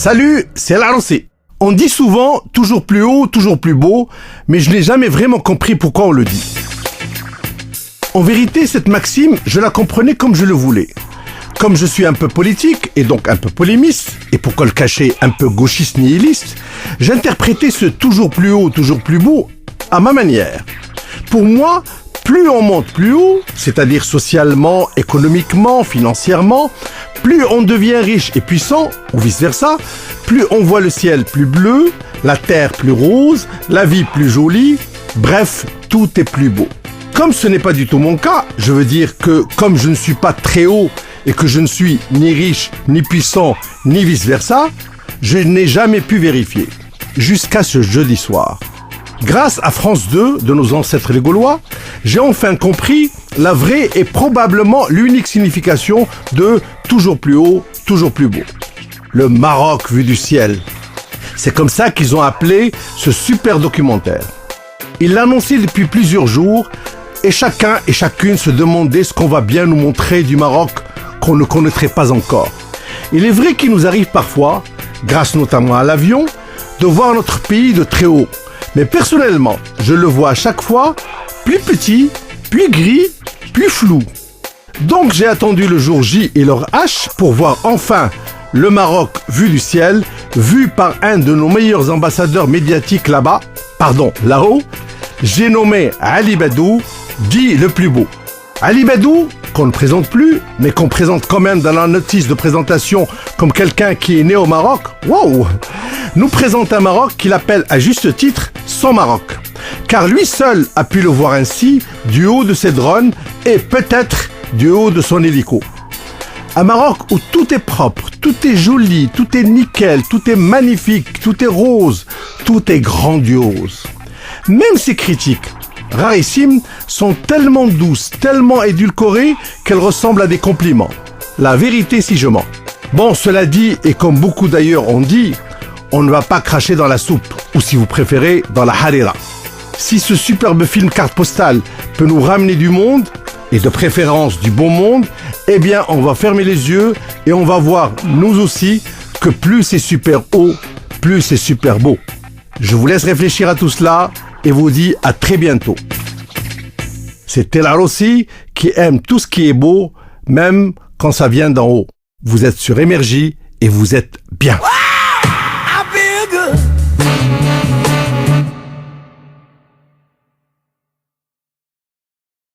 Salut, c'est Larossi. On dit souvent « toujours plus haut, toujours plus beau », mais je n'ai jamais vraiment compris pourquoi on le dit. En vérité, cette maxime, je la comprenais comme je le voulais. Comme je suis un peu politique, et donc un peu polémiste, et pourquoi le cacher, un peu gauchiste nihiliste, j'interprétais ce « toujours plus haut, toujours plus beau » à ma manière. Pour moi, plus on monte plus haut, c'est-à-dire socialement, économiquement, financièrement, plus on devient riche et puissant, ou vice-versa, plus on voit le ciel plus bleu, la terre plus rose, la vie plus jolie, bref, tout est plus beau. Comme ce n'est pas du tout mon cas, je veux dire que comme je ne suis pas très haut et que je ne suis ni riche, ni puissant, ni vice-versa, je n'ai jamais pu vérifier. Jusqu'à ce jeudi soir. Grâce à France 2, de nos ancêtres les Gaulois, j'ai enfin compris la vraie et probablement l'unique signification de « toujours plus haut, toujours plus beau ». Le Maroc vu du ciel. C'est comme ça qu'ils ont appelé ce super documentaire. Ils l'annonçaient depuis plusieurs jours et chacun et chacune se demandait ce qu'on va bien nous montrer du Maroc qu'on ne connaîtrait pas encore. Il est vrai qu'il nous arrive parfois, grâce notamment à l'avion, de voir notre pays de très haut. Mais personnellement, je le vois à chaque fois plus petit, plus gris, plus flou. Donc j'ai attendu le jour J et l'heure H pour voir enfin le Maroc vu du ciel, vu par un de nos meilleurs ambassadeurs médiatiques là-haut. J'ai nommé Ali Badou, dit le plus beau. Ali Badou, qu'on ne présente plus, mais qu'on présente quand même dans la notice de présentation comme quelqu'un qui est né au Maroc, wow, nous présente un Maroc qu'il appelle à juste titre son Maroc. Car lui seul a pu le voir ainsi, du haut de ses drones et peut-être du haut de son hélico. Un Maroc où tout est propre, tout est joli, tout est nickel, tout est magnifique, tout est rose, tout est grandiose. Même ces critiques, rarissimes, sont tellement douces, tellement édulcorées qu'elles ressemblent à des compliments. La vérité si je mens. Bon, cela dit, et comme beaucoup d'ailleurs ont dit, on ne va pas cracher dans la soupe, ou si vous préférez, dans la harira. Si ce superbe film carte postale peut nous ramener du monde, et de préférence du bon monde, eh bien on va fermer les yeux et on va voir, nous aussi, que plus c'est super haut, plus c'est super beau. Je vous laisse réfléchir à tout cela et vous dis à très bientôt. C'est Larossi qui aime tout ce qui est beau, même quand ça vient d'en haut. Vous êtes sur Énergie et vous êtes bien.